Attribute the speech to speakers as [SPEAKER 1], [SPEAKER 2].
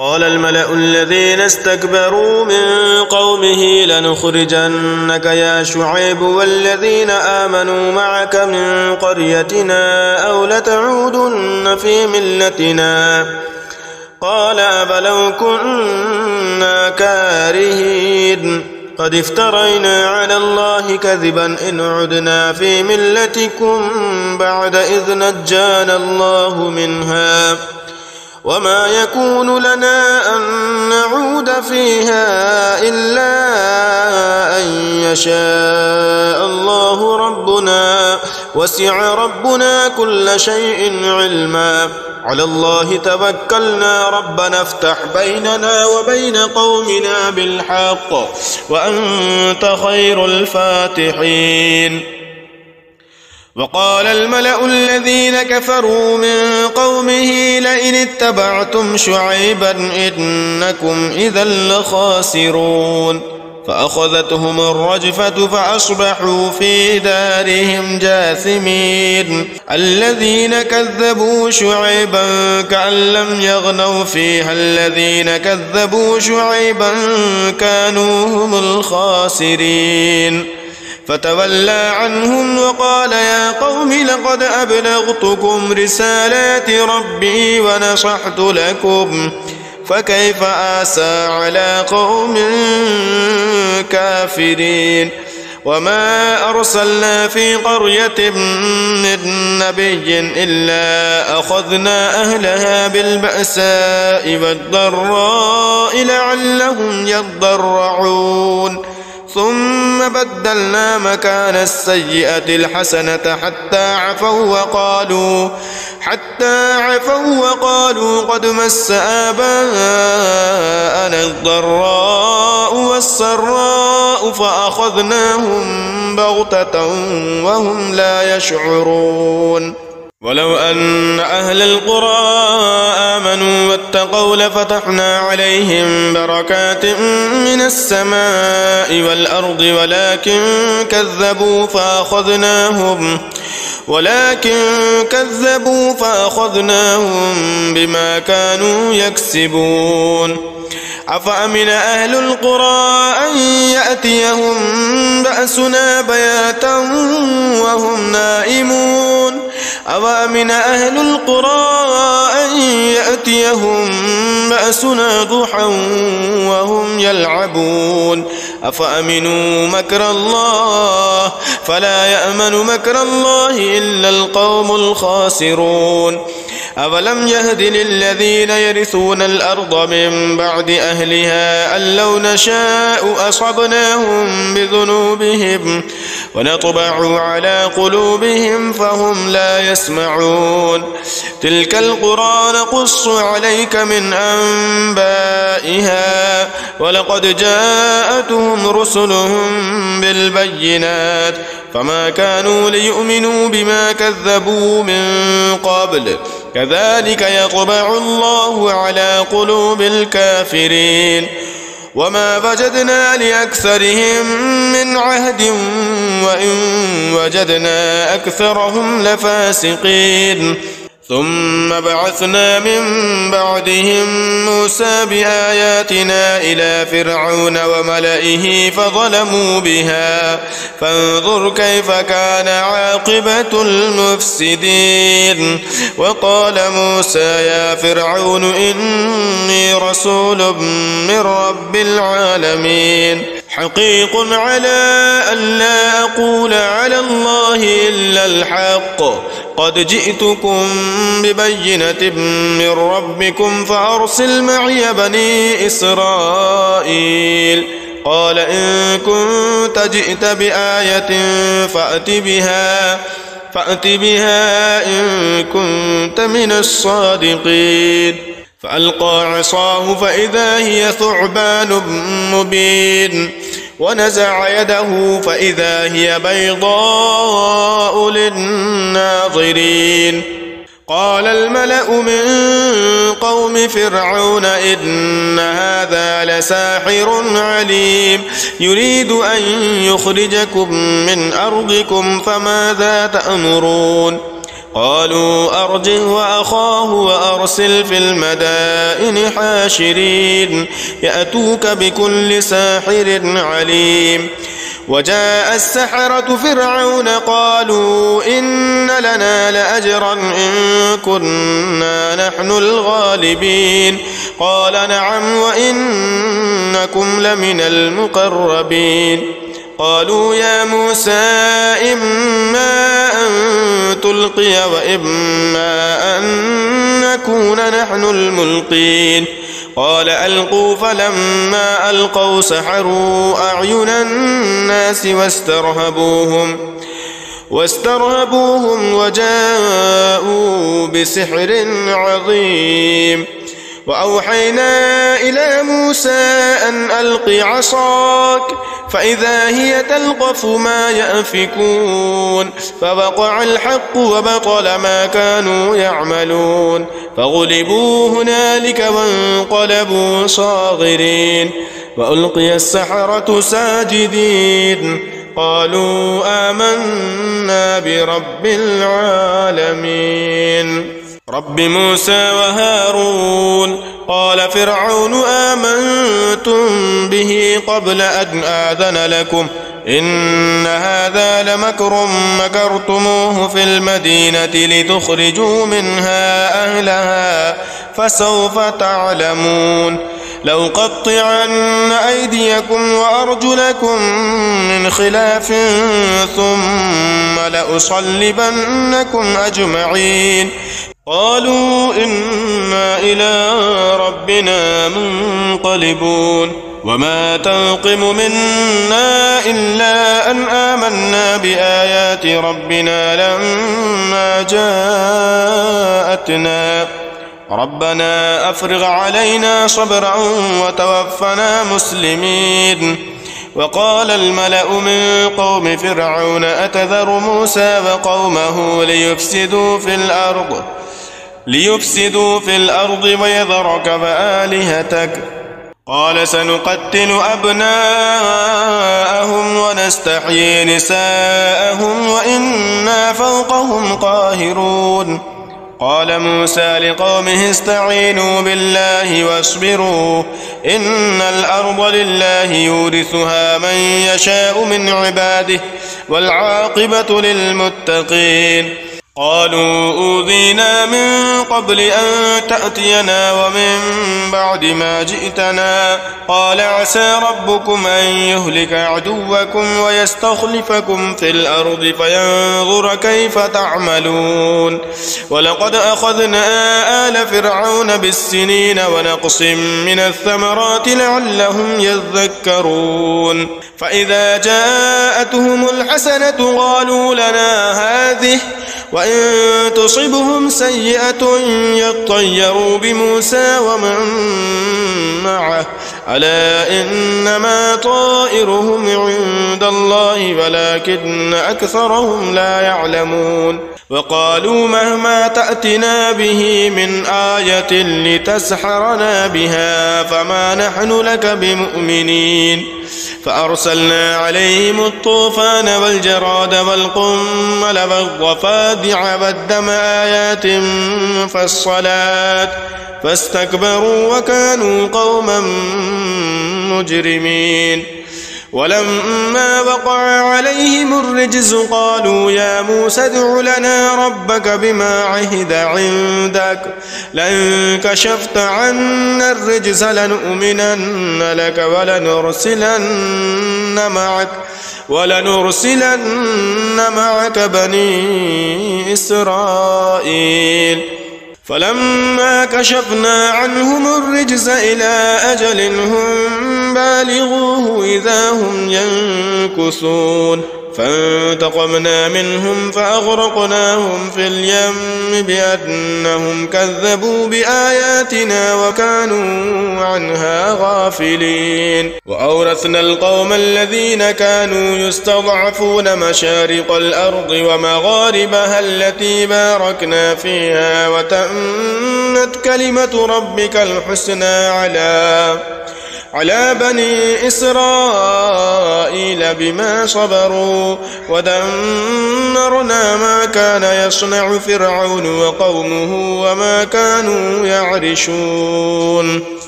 [SPEAKER 1] قال الملأ الذين استكبروا من قومه لنخرجنك يا شعيب والذين آمنوا معك من قريتنا أو لتعودن في ملتنا قال أفلو كنا كارهين قد افترينا على الله كذبا إن عدنا في ملتكم بعد إذ نجانا الله منها وما يكون لنا أن نعود فيها إلا أن يشاء الله ربنا وسع ربنا كل شيء علما على الله توكلنا ربنا افتح بيننا وبين قومنا بالحق وأنت خير الفاتحين. وقال الملأ الذين كفروا من قومه لئن اتبعتم شعيبا إنكم إذا لخاسرون فأخذتهم الرجفة فأصبحوا في دارهم جاثمين. الذين كذبوا شعيبا كأن لم يغنوا فيها الذين كذبوا شعيبا كانوا هم الخاسرين. فتولى عنهم وقال يا قوم لقد أبلغتكم رسالات ربي ونصحت لكم فكيف آسى على قوم كافرين. وما أرسلنا في قرية من نبي إلا أخذنا أهلها بالبأساء والضراء لعلهم يضرعون ثم بدلنا مكان السيئة الحسنة حتى عفوا وقالوا قد مس آباءنا الضراء والسراء فأخذناهم بغتة وهم لا يشعرون. ولو أن أهل القرى آمنوا واتقوا لفتحنا عليهم بركات من السماء والأرض ولكن كذبوا فأخذناهم بما كانوا يكسبون. أفأمن أهل القرى أن يأتيهم بأسنا بياتا وهم نائمون أفأمن أهل القرى أن يأتيهم بأسنا ضحى وهم يلعبون أفأمنوا مكر الله فلا يأمن مكر الله إلا القوم الخاسرون. أولم يهد للذين يرثون الأرض من بعد أهلها أن لو نشاء أصبناهم بذنوبهم ونطبع على قلوبهم فهم لا يسمعون. تلك القرى نقص عليك من أنبائها ولقد جاءتهم رسلهم بالبينات فما كانوا ليؤمنوا بما كذبوا من قبل كذلك يطبع الله على قلوب الكافرين. وما وجدنا لأكثرهم من عهد وإن وجدنا أكثرهم لفاسقين. ثم بعثنا من بعدهم موسى بآياتنا إلى فرعون وملئه فظلموا بها فانظر كيف كان عاقبة المفسدين. وقال موسى يا فرعون إني رسول من رب العالمين حقيق على أن لا أقول على الله إلا الحق قد جئتكم ببينة من ربكم فأرسل معي بني إسرائيل. قال إن كنت جئت بآية فأت بها إن كنت من الصادقين. فألقى عصاه فإذا هي ثعبان مبين ونزع يده فإذا هي بيضاء للناظرين. قال الملأ من قوم فرعون إن هذا لساحر عليم يريد أن يخرجكم من أرضكم فماذا تأمرون. قالوا أرجه وأخاه وأرسل في المدائن حاشرين يأتوك بكل ساحر عليم. وجاء السحرة فرعون قالوا إن لنا لأجرا إن كنا نحن الغالبين قال نعم وإنكم لمن المقربين. قالوا يا موسى إما أن تلقي وإما أن نكون نحن الملقين قال ألقوا فلما ألقوا سحروا أعين الناس واسترهبوهم وجاءوا بسحر عظيم. وأوحينا إلى موسى أن ألق عصاك فإذا هي تلقف ما يأفكون فوقع الحق وبطل ما كانوا يعملون فغلبوا هنالك وانقلبوا صاغرين وألقي السحرة ساجدين قالوا آمنا برب العالمين رب موسى وهارون. قال فرعون آمنتم به قبل أن آذن لكم إن هذا لمكر مكرتموه في المدينة لتخرجوا منها أهلها فسوف تعلمون. لأقطعن أيديكم وأرجلكم من خلاف ثم لأصلبنكم أجمعين قالوا إنا إلى ربنا منقلبون. وما تنقم منا إلا أن آمنا بآيات ربنا لما جاءتنا ربنا أفرغ علينا صبرا وتوفنا مسلمين. وقال الملأ من قوم فرعون أتذر موسى وقومه ليفسدوا في الأرض ويذرك وآلهتك قال سنقتل أبناءهم ونستحيي نساءهم وإنا فوقهم قاهرون. قال موسى لقومه استعينوا بالله واصبروا إن الأرض لله يورثها من يشاء من عباده والعاقبة للمتقين. قالوا أوذينا من قبل أن تأتينا ومن بعد ما جئتنا قال عسى ربكم أن يهلك عدوكم ويستخلفكم في الأرض فينظر كيف تعملون. ولقد أخذنا آل فرعون بالسنين ونقص من الثمرات لعلهم يذكرون. فإذا جاءتهم الحسنة قالوا لنا هذه وإن تصبهم سيئة يطيروا بموسى ومن معه ألا إنما طائرهم عند الله ولكن أكثرهم لا يعلمون. وقالوا مهما تأتنا به من آية لتسحرنا بها فما نحن لك بمؤمنين. فأرسلنا عليهم الطوفان والجراد والقمل والضفادع والدم آيات مفصلات فاستكبروا وكانوا قوما مجرمين. ولما وقع عليهم الرجز قالوا يا موسى ادع لنا ربك بما عهد عندك لئن كشفت عنا الرجز لنؤمنن لك ولنرسلن معك بني إسرائيل. فلما كشفنا عنهم الرجز إلى أجل هم بالغوه إذا هم ينكثون. فانتقمنا منهم فأغرقناهم في اليم بأنهم كذبوا بآياتنا وكانوا عنها غافلين. وأورثنا القوم الذين كانوا يستضعفون مشارق الأرض ومغاربها التي باركنا فيها وتمت كلمة ربك الحسنى على بني إسرائيل بما صبروا ودمرنا ما كان يصنع فرعون وقومه وما كانوا يعرشون